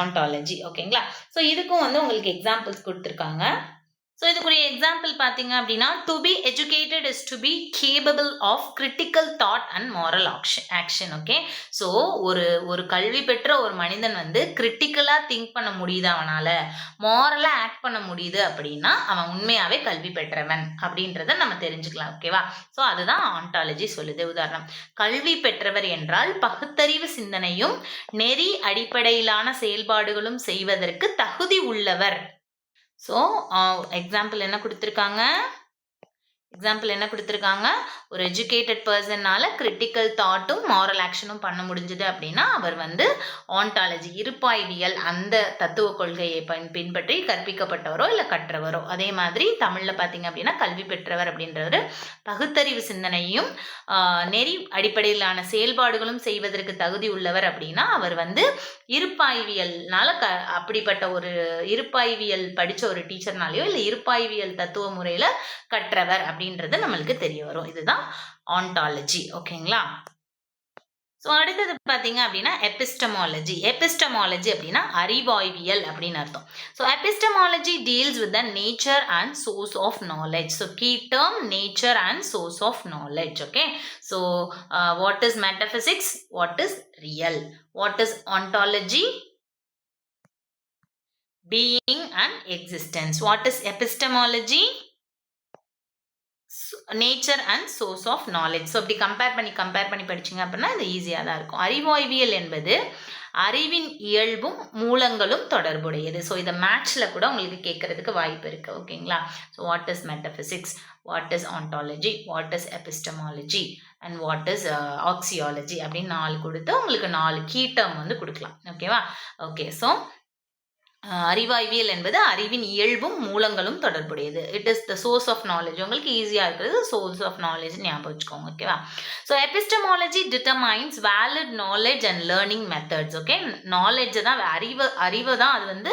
Speaker 1: ontology. ஓகேங்களா? ஸோ இதுக்கும் வந்து உங்களுக்கு எக்ஸாம்பிள்ஸ் கொடுத்துருக்காங்க. ஸோ இதுக்குரிய எக்ஸாம்பிள் பார்த்தீங்க அப்படின்னா to be educated is to be capable of critical thought and moral action. Okay, so ஒரு கல்வி பெற்ற ஒரு மனிதன் வந்து கிரிட்டிக்கலாக திங்க் பண்ண முடியுது, அவனால் மாரலாக ஆக்ட் பண்ண முடியுது அப்படின்னா அவன் உண்மையாகவே கல்வி பெற்றவன் அப்படின்றத நம்ம தெரிஞ்சுக்கலாம். ஓகேவா? ஸோ அதுதான் ஆண்டாலஜி சொல்லுது. உதாரணம், கல்வி பெற்றவர் என்றால் பகுத்தறிவு சிந்தனையும் நெறி அடிப்படையிலான செயல்பாடுகளும் செய்வதற்கு தகுதி உள்ளவர். ஸோ எக்ஸாம்பிள் என்ன கொடுத்துருக்காங்க? ஒரு எஜுகேட்டட் பர்சன்னால கிரிட்டிக்கல் தாட்டும் மாரல் ஆக்ஷனும் பண்ண முடிஞ்சது அப்படின்னா அவர் வந்து ஆண்டாலஜி, இருப்பாய்வியல் அந்த தத்துவ கொள்கையை பின்பற்றி கற்பிக்கப்பட்டவரோ இல்லை கற்றவரோ. அதே மாதிரி தமிழில் பார்த்தீங்க அப்படின்னா கல்வி பெற்றவர் அப்படின்றவர் பகுத்தறிவு சிந்தனையும் நெறி அடிப்படையிலான செயல்பாடுகளும் செய்வதற்கு தகுதி உள்ளவர் அப்படின்னா அவர் வந்து இருப்பாய்வியல்னால அப்படிப்பட்ட ஒரு இருப்பாய்வியல் படித்த ஒரு டீச்சர்னாலேயோ இல்லை இருப்பாய்வியல் தத்துவ முறையில் கற்றவர் அப்படின்றது நம்மளுக்கு தெரிய வரும். இதுதான் ஆண்டாலஜி. ஓகேங்களா? ஸோ அடுத்தது பார்த்தீங்க அப்படின்னா எபிஸ்டமாலஜி. அப்படின்னா அறிவாய்வியல் அப்படின்னு அர்த்தம். So epistemology deals with the nature and source of knowledge. So key term nature and source of knowledge. Okay, so what is metaphysics, what is real, what is ontology, being and existence. What is epistemology? Nature and source of knowledge. So அப்படி compare பண்ணி படிச்சிங்க அப்படின்னா இது ஈஸியாக தான் இருக்கும். அறிவாய்வியல் என்பது அறிவின் இயல்பும் மூலங்களும் தொடர்புடையது. ஸோ இதை மேட்ச்சில் கூட உங்களுக்கு கேட்கறதுக்கு வாய்ப்பு இருக்குது. ஓகேங்களா? So what is metaphysics, what is ontology, what is epistemology and what is axiology அப்படின்னு 4 கொடுத்து உங்களுக்கு 4 கீ டேர்ம் வந்து கொடுக்கலாம். ஓகேவா? ஓகே, ஸோ அறிவாய்வியல் என்பது அறிவின் இயல்பும் மூலங்களும் தொடர்புடையது. It is the source of knowledge. உங்களுக்கு ஈஸியாக இருக்கிறது சோர்ஸ் ஆஃப் நாலேஜ் ஞாபகம் வச்சுக்கோங்க. ஓகேவா? So epistemology determines valid knowledge and learning methods. Okay, நாலேஜை தான் அறிவை தான் அது வந்து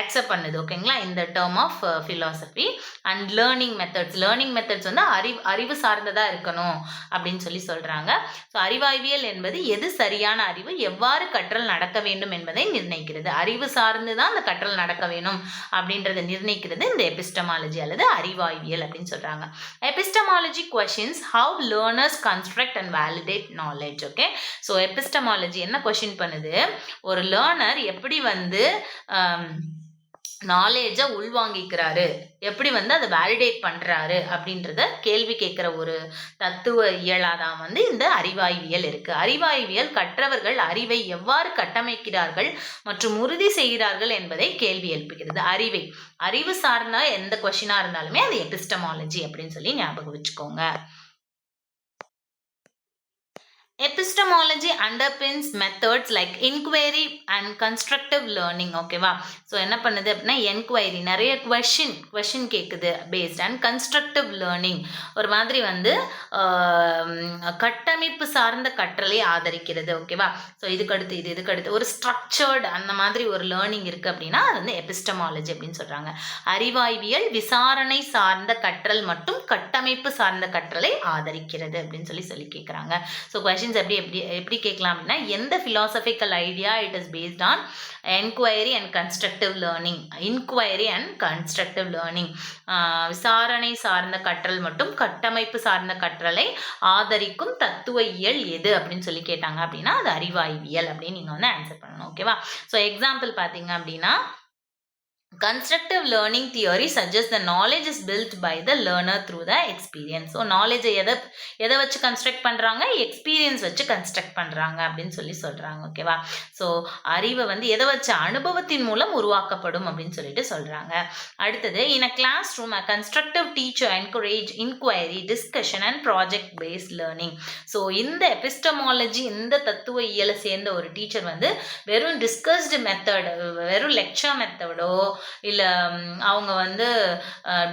Speaker 1: அக்செப்ட் பண்ணுது. ஓகேங்களா? இந்த term of philosophy and learning methods வந்து அறிவு சார்ந்ததாக இருக்கணும் அப்படின்னு சொல்கிறாங்க. ஸோ அறிவாய்வியல் என்பது எது சரியான அறிவு, எவ்வாறு கற்றல் நடக்க வேண்டும் என்பதை நிர்ணயிக்கிறது. அறிவு சார்ந்து தான் அந்த கற்றல் நடக்க வேணும் அப்படின்றத நிர்ணயிக்கிறது இந்த எபிஸ்டமாலஜி அல்லது அறிவாய்வியல் அப்படின்னு சொல்றாங்க. Epistemology questions how learners construct and validate knowledge. Okay, so epistemology என்ன கொஸ்டின் பண்ணுது, ஒரு லேர்னர் எப்படி வந்து நாலேஜை உள்வாங்கிக்கிறாரு, எப்படி வந்து அதை வேலிடேட் பண்ணுறாரு அப்படின்றத கேள்வி கேட்குற ஒரு தத்துவ இயலாதான் வந்து இந்த அறிவாய்வியல் இருக்குது. அறிவாய்வியல் கற்றவர்கள் அறிவை எவ்வாறு கட்டமைக்கிறார்கள் மற்றும் உறுதி செய்கிறார்கள் என்பதை கேள்வி எழுப்புகிறது. அறிவு சார்ந்த எந்த கொஸ்டினாக இருந்தாலுமே அது எபிஸ்டமாலஜி அப்படின்னு சொல்லி ஞாபகம் வச்சுக்கோங்க. Epistemology underpins methods like inquiry and constructive learning. ஓகேவா? ஸோ என்ன பண்ணுது அப்படின்னா என்கொயரி, நிறைய கொஷின் கேட்குது பேஸ்ட் அண்ட் கன்ஸ்ட்ரக்டிவ் லேர்னிங், ஒரு மாதிரி வந்து கட்டமைப்பு சார்ந்த கற்றலை ஆதரிக்கிறது. ஓகேவா? ஸோ இதுக்கடுத்து ஒரு ஸ்ட்ரக்சர்டு அந்த மாதிரி ஒரு லேர்னிங் இருக்குது அப்படின்னா அது வந்து எபிஸ்டமாலஜி அப்படின்னு சொல்கிறாங்க. அறிவாய்வியல் விசாரணை சார்ந்த கற்றல் மற்றும் கட்டமைப்பு சார்ந்த கற்றலை ஆதரிக்கிறது அப்படின்னு சொல்லி கேட்குறாங்க. ஸோ எப்படி கேட்கலாம் அப்படின்னா எந்த philosophical idea it is based on inquiry and constructive learning. விசாரணை சார்ந்த கற்றல் மற்றும் கட்டமைப்பு சார்ந்த கற்றலை ஆதரிக்கும் தத்துவ இயல் எது அப்படின்னு சொல்லி கேட்டாங்க அப்படின்னா அது அறிவாய்வியல் அப்படின்னு நீங்க வந்து ஆன்சர் பண்ணணும். ஓகேவா? ஸோ எக்ஸாம்பிள் பார்த்தீங்க அப்படின்னா constructive learning theory suggests the knowledge is built by the learner through the experience. So நாலேஜை எதை வச்சு கன்ஸ்ட்ரக்ட் பண்ணுறாங்க, எக்ஸ்பீரியன்ஸ் வச்சு கன்ஸ்ட்ரக்ட் பண்ணுறாங்க அப்படின்னு சொல்கிறாங்க. ஓகேவா? ஸோ அறிவை வந்து எதை வச்சு, அனுபவத்தின் மூலம் உருவாக்கப்படும் அப்படின்னு சொல்லிட்டு சொல்கிறாங்க. அடுத்தது, in a classroom a constructive teacher encourage inquiry, discussion and project based learning. So இந்த எபிஸ்டமாலஜி, இந்த தத்துவ இயலை சேர்ந்த ஒரு டீச்சர் வந்து வெறும் டிஸ்கஸ்டு மெத்தட், வெறும் லெக்சர் மெத்தடோ இல்லை அவங்க வந்து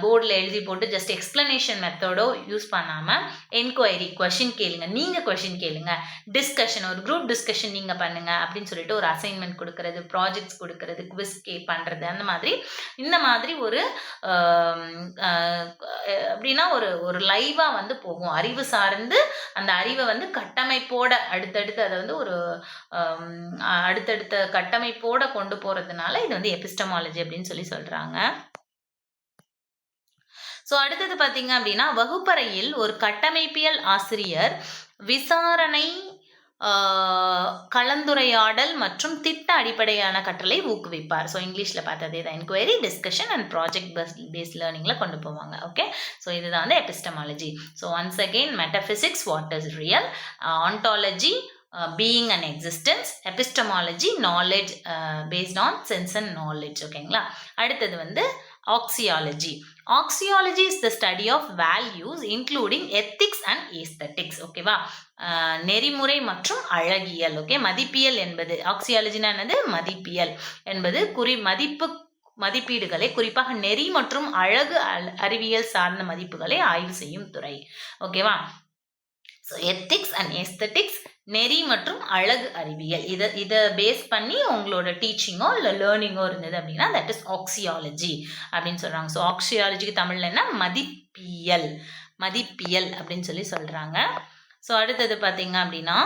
Speaker 1: போர்டில் எழுதி போட்டு ஜஸ்ட் எக்ஸ்பிளனேஷன் மெத்தடோ யூஸ் பண்ணாமல் என்கொயரி, கொஷின் கேளுங்க, நீங்கள் கொஷின் கேளுங்க, டிஸ்கஷன், ஒரு குரூப் டிஸ்கஷன் நீங்கள் பண்ணுங்கள் அப்படின்னு சொல்லிட்டு ஒரு அசைன்மெண்ட் கொடுக்கறது, ப்ராஜெக்ட்ஸ் கொடுக்கறது, குவிஸ் பண்ணுறது, அந்த மாதிரி இந்த மாதிரி ஒரு அப்படின்னா ஒரு லைவாக வந்து போகும். அறிவு சார்ந்து அந்த அறிவை வந்து கட்டமைப்போட அடுத்தடுத்து அதை வந்து ஒரு அடுத்தடுத்த கட்டமைப்போட கொண்டு போகிறதுனால இது வந்து எபிஸ்டமாலஜி அப்படின்னு சொல்றாங்க. ஸோ அடுத்தது பார்த்தீங்க அப்படின்னா, வகுப்பறையில் ஒரு கட்டமைப்பியல் ஆசிரியர் விசாரணை, கலந்துரையாடல் மற்றும் திட்ட அடிப்படையான கற்றலை ஊக்குவிப்பார். ஸோ இங்கிலீஷில் பார்த்ததே தான், inquiry, discussion and project based லேர்னிங்கில் கொண்டு போவாங்க. ஓகே, ஸோ இதுதான் வந்து epistemology. So once again, metaphysics, what is real, ontology, being and existence, epistemology, knowledge based on sense and knowledge. ஓகேங்களா? அடுத்தது வந்து axiology. Axiology is the study of values including ethics and aesthetics. ஓகேவா? நெறிமுறை மற்றும் அழகியல். Okay, மதிப்பியல் என்பது, ஆக்சியாலஜினா என்னது, மதிப்பியல் என்பது மதிப்பீடுகளை, குறிப்பாக நெறி மற்றும் அழகு அறிவியல் சார்ந்த மதிப்புகளை ஆய்வு செய்யும் துறை. ஓகேவா? ஸோ எத்திக்ஸ் அண்ட் ஏஸ்தட்டிக்ஸ், நெறி மற்றும் அழகு அறிவியல், இதை பேஸ் பண்ணி உங்களோட டீச்சிங்கோ இல்லை லேர்னிங்கோ இருந்தது அப்படின்னா தட் இஸ் ஆக்சியாலஜி அப்படின்னு சொல்கிறாங்க. ஸோ ஆக்சியாலஜிக்கு தமிழில் என்ன, மதிப்பியல் அப்படின்னு சொல்கிறாங்க. ஸோ அடுத்தது பார்த்தீங்க அப்படின்னா,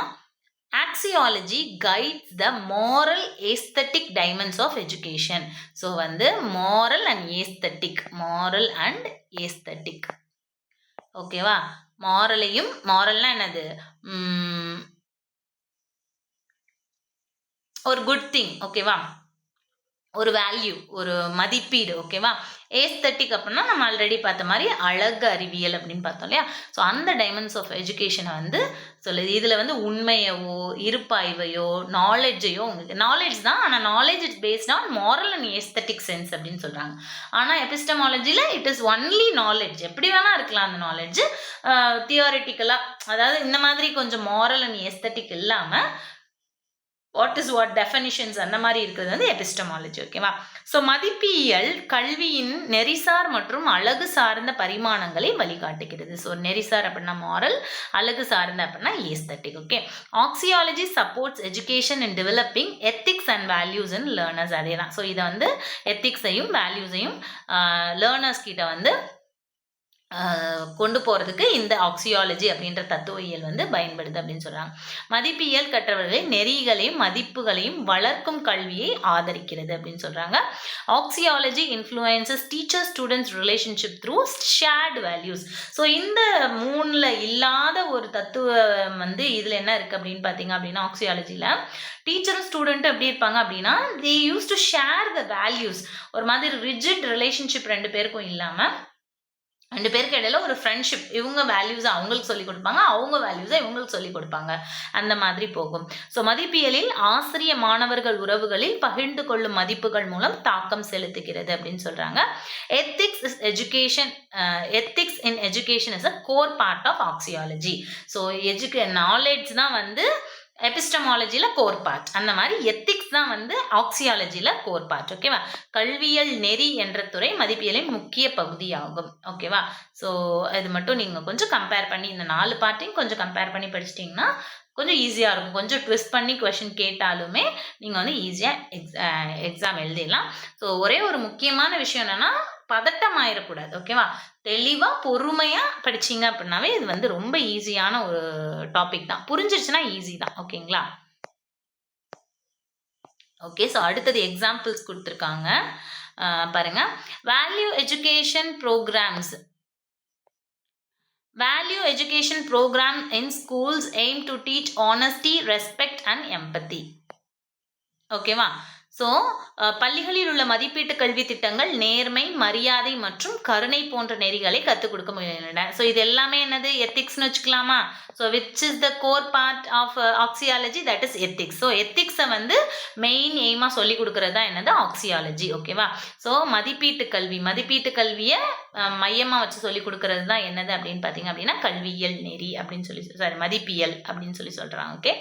Speaker 1: axiology guides the moral aesthetic dimensions of education. So வந்து மாரல் அண்ட் ஏஸ்தட்டிக். ஓகேவா? மாரல்னா என்னது, ஒரு குட் திங். ஓகேவா? ஒரு வேல்யூ, ஒரு மதிப்பீடு. ஓகேவா? ஏஸ்தட்டிக் அப்படின்னா நம்ம ஆல்ரெடி பார்த்த மாதிரி அழகு அறிவியல் அப்படின்னு பார்த்தோம் இல்லையா? ஸோ அந்த டைமென்ஷன்ஸ் ஆஃப் எஜுகேஷனை வந்து சொல்லுது. இதில் வந்து உண்மையவோ, இருப்பாய்வையோ, நாலேஜையோ, உங்களுக்கு நாலேஜ் தான், ஆனால் knowledge it's based on moral and aesthetic sense அப்படின்னு சொல்கிறாங்க. ஆனால் எபிஸ்டமாலஜியில் இட் இஸ் ஒன்லி நாலேஜ். எப்படி வேணால் இருக்கலாம் அந்த நாலேஜ், தியோரிட்டிக்கலாக, அதாவது இந்த மாதிரி கொஞ்சம் மாரல் அண்ட் ஏஸ்தட்டிக் இல்லாமல் வாட் டெஃபனிஷன்ஸ் அந்த மாதிரி இருக்கிறது வந்து எபிஸ்டமாலஜி. ஓகேவா? ஸோ மதிப்பியல் கல்வியின் நெறிசார் மற்றும் அழகு சார்ந்த பரிமாணங்களை வழிகாட்டுகிறது. ஸோ நெறிசார் அப்படின்னா மாரல், அழகு சார்ந்த அப்படின்னா aesthetic. Okay, ஆக்சியாலஜி supports education in developing ethics and values in learners. அதே தான். ஸோ இதை வந்து எத்திக்ஸையும் வேல்யூஸையும் லேர்னர்ஸ் கிட்ட வந்து கொண்டு போகிறதுக்கு இந்த ஆக்சியாலஜி அப்படின்ற தத்துவவியல் வந்து பயன்படுது அப்படின்னு சொல்கிறாங்க. மதிப்பியல் கற்றவர்களை நெறிகளையும் மதிப்புகளையும் வளர்க்கும் கல்வியை ஆதரிக்கிறது அப்படின்னு சொல்கிறாங்க. Axiology influences teacher students relationship through shared values. So இந்த மூணில் இல்லாத ஒரு தத்துவம் வந்து இதில் என்ன இருக்குது அப்படின்னு பார்த்தீங்க அப்படின்னா, ஆக்சியாலஜியில் டீச்சரும் ஸ்டூடெண்ட்டும் எப்படி இருப்பாங்க அப்படின்னா, they use to share the values. ஒரு மாதிரி ரிஜிட் ரிலேஷன்ஷிப் ரெண்டு பேருக்கும் இல்லாமல் ரெண்டு பேருக்கு இடையில ஒரு ஃப்ரெண்ட்ஷிப். இவங்க வேல்யூஸை அவங்களுக்கு சொல்லிக் கொடுப்பாங்க, அவங்க வேல்யூஸை இவங்களுக்கு சொல்லிக் கொடுப்பாங்க, அந்த மாதிரி போகும். ஸோ மதிப்பியலில் ஆசிரிய மாணவர்கள் உறவுகளில் பகிர்ந்து கொள்ளும் மதிப்புகள் மூலம் தாக்கம் செலுத்துகிறது அப்படின்னு சொல்றாங்க. Ethics in education is a core part of axiology. So knowledge தான் வந்து எபிஸ்டமாலஜியில் கோர் பார்ட், அந்த மாதிரி எத்திக்ஸ் தான் வந்து ஆக்சியாலஜியில் கோர் பார்ட். ஓகேவா? கல்வியல் நெறி என்ற துறை மதிப்பியலின் முக்கிய பகுதியாகும். ஓகேவா? ஸோ இது மட்டும் நீங்கள் கொஞ்சம் கம்பேர் பண்ணி, இந்த 4 பார்ட்டையும் கொஞ்சம் கம்பேர் பண்ணி படிச்சிட்டிங்கன்னா கொஞ்சம் ஈஸியாக இருக்கும். கொஞ்சம் ட்விஸ்ட் பண்ணி கொஷின் கேட்டாலுமே நீங்கள் வந்து ஈஸியாக எக்ஸாம் எழுதிடலாம். ஸோ ஒரே ஒரு முக்கியமான விஷயம் என்னென்னா, பதட்டம் ஆயிடக்கூடாது. ஓகேவா? தெளிவாக பொறுமையாக படிச்சிங்க அப்படின்னாவே இது வந்து ரொம்ப ஈஸியான ஒரு டாபிக் தான். புரிஞ்சிருச்சுன்னா ஈஸி தான். ஓகேங்களா? ஓகே, ஸோ அடுத்தது எக்ஸாம்பிள்ஸ் கொடுத்துருக்காங்க பாருங்க. Value education programs. Value education program in schools aim to teach honesty, respect and empathy. ஓகேவா? ஸோ பள்ளிகளில் உள்ள மதிப்பீட்டு கல்வி திட்டங்கள் நேர்மை, மரியாதை மற்றும் கருணை போன்ற நெறிகளை கற்றுக் கொடுக்க முயல்கின்றன. ஸோ இது எல்லாமே என்னது, எத்திக்ஸ்னு வச்சுக்கலாமா? So which is the core part of axiology, that is ethics. So எத்திக்ஸை வந்து மெயின் எய்மாக சொல்லி கொடுக்கறது தான் என்னது, ஆக்சியாலஜி. ஓகேவா? ஸோ மதிப்பீட்டு கல்வியை மையமாக வச்சு சொல்லி கொடுக்கறது தான் என்னது அப்படின்னு பார்த்தீங்க அப்படின்னா கல்வியியல் நெறி அப்படின்னு சொல்லி, சாரி, மதிப்பியல் அப்படின்னு சொல்லி சொல்கிறாங்க. ஓகே,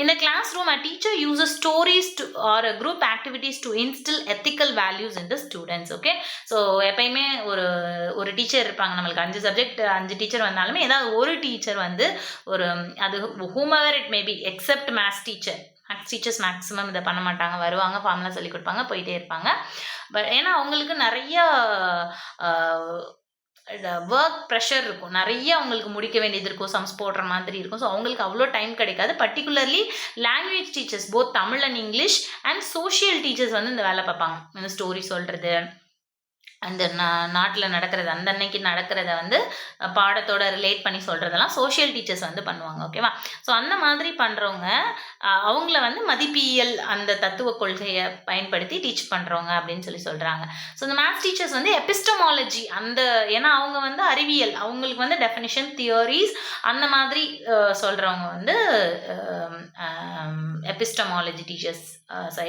Speaker 1: இந்த classroom a teacher uses stories to or a group activities to instill ethical values in the students. Okay, so எப்பயுமே ஒரு டீச்சர் இருப்பாங்க, நம்மளுக்கு 5 சப்ஜெக்ட் 5 டீச்சர் வந்தாலுமே ஏதாவது ஒரு டீச்சர் வந்து ஒரு அது whomever it may be except maths teachers maximum இதை பண்ண மாட்டாங்க, வருவாங்க, ஃபார்முலா சொல்லி கொடுப்பாங்க, போயிட்டே இருப்பாங்க. பட் ஏன்னா அவங்களுக்கு நிறைய ஒர்க் ப்ரெஷர் இருக்கும், நிறைய அவங்களுக்கு முடிக்க வேண்டியது இருக்கும், சம்ஸ் போடுற மாதிரி இருக்கும். ஸோ அவங்களுக்கு அவ்வளோ டைம் கிடைக்காது. Particularly language teachers, both Tamil and English and social teachers வந்து இந்த வேலை பார்ப்பாங்க. இந்த ஸ்டோரி சொல்கிறது, அந்த நாட்டில் நடக்கிறது, அந்த அன்னைக்கு நடக்கிறத வந்து பாடத்தோட ரிலேட் பண்ணி சொல்கிறதெல்லாம் சோஷியல் டீச்சர்ஸ் வந்து பண்ணுவாங்க. ஓகேவா? ஸோ அந்த மாதிரி பண்ணுறவங்க அவங்கள வந்து மதிப்பியல் அந்த தத்துவ கொள்கையை பயன்படுத்தி டீச் பண்ணுறவங்க அப்படின்னு சொல்லி சொல்கிறாங்க. ஸோ இந்த மேத்ஸ் டீச்சர்ஸ் வந்து எபிஸ்டமாலஜி அந்த, ஏன்னா அவங்க வந்து அறிவியல், அவங்களுக்கு வந்து டெஃபினிஷன், தியோரிஸ் அந்த மாதிரி சொல்கிறவங்க வந்து epistemology teachers,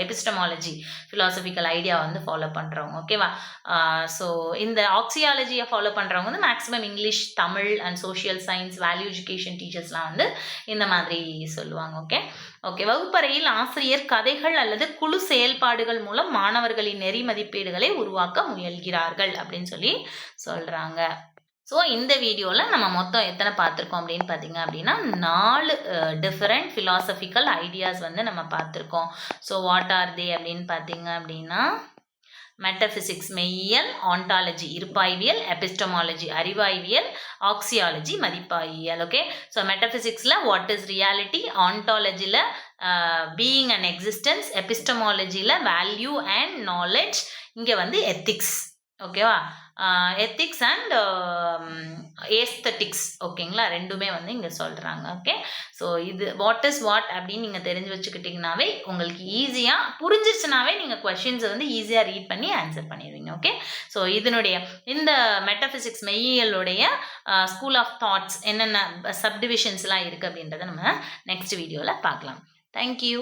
Speaker 1: epistemology philosophical idea வந்து ஃபாலோ பண்ணுறவங்க. ஓகேவா? ஸோ இந்த ஆக்சியாலஜியை ஃபாலோ பண்ணுறவங்க வந்து maximum English, Tamil and social science, value education டீச்சர்ஸ்லாம் வந்து இந்த மாதிரி சொல்லுவாங்க. ஓகே, வகுப்பறையில் ஆசிரியர் கதைகள் அல்லது குழு செயல்பாடுகள் மூலம் மாணவர்களின் நெறி மதிப்பீடுகளை உருவாக்க முயல்கிறார்கள் அப்படின்னு சொல்லி சொல்கிறாங்க. ஸோ இந்த வீடியோவில் நம்ம மொத்தம் எத்தனை பார்த்துருக்கோம் அப்படின்னு பார்த்தீங்க அப்படின்னா 4 டிஃப்ரெண்ட் ஃபிலாசபிக்கல் ஐடியாஸ் வந்து நம்ம பார்த்துருக்கோம். ஸோ வாட் ஆர் தே அப்படின்னு பார்த்தீங்க அப்படின்னா மெட்டபிசிக்ஸ் மெய்யியல், ஆண்டாலஜி இருப்பாய்வியல், எபிஸ்டமாலஜி அறிவாய்வியல், ஆக்சியாலஜி மதிப்பாய்வியல். ஓகே, ஸோ மெட்டபிசிக்ஸில் வாட் இஸ் ரியாலிட்டி, ஆண்டாலஜியில் பீயிங் அண்ட் எக்ஸிஸ்டன்ஸ், எபிஸ்டமாலஜியில் வேல்யூ அண்ட் நாலேஜ், இங்கே வந்து எத்திக்ஸ். ஓகேவா? Ethics and aesthetics. ஓகேங்களா? ரெண்டுமே வந்து இங்கே சொல்கிறாங்க. ஓகே, ஸோ இது வாட் இஸ் வாட் அப்படின்னு நீங்கள் தெரிஞ்சு வச்சுக்கிட்டிங்கனாவே உங்களுக்கு ஈஸியாக புரிஞ்சிச்சுனாவே நீங்கள் கொஷின்ஸை வந்து ஈஸியாக ரீட் பண்ணி ஆன்சர் பண்ணிடுவீங்க. ஓகே, ஸோ இந்த மெட்டபிசிக்ஸ் மெய்யியலுடைய ஸ்கூல் ஆஃப் தாட்ஸ் என்னென்ன சப்டிவிஷன்ஸ்லாம் இருக்குது அப்படின்றத நம்ம நெக்ஸ்ட் வீடியோவில் பார்க்கலாம். Thank you.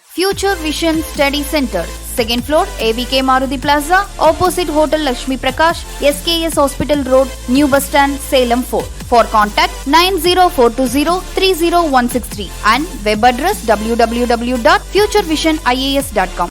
Speaker 2: Future Vision Study Center, 2nd floor, ABK Maruti Plaza, opposite Hotel Lakshmi Prakash, SKS Hospital Road, New Bus Stand, Salem 4. For contact 90420 30163 and web address www.futurevision.ias.com.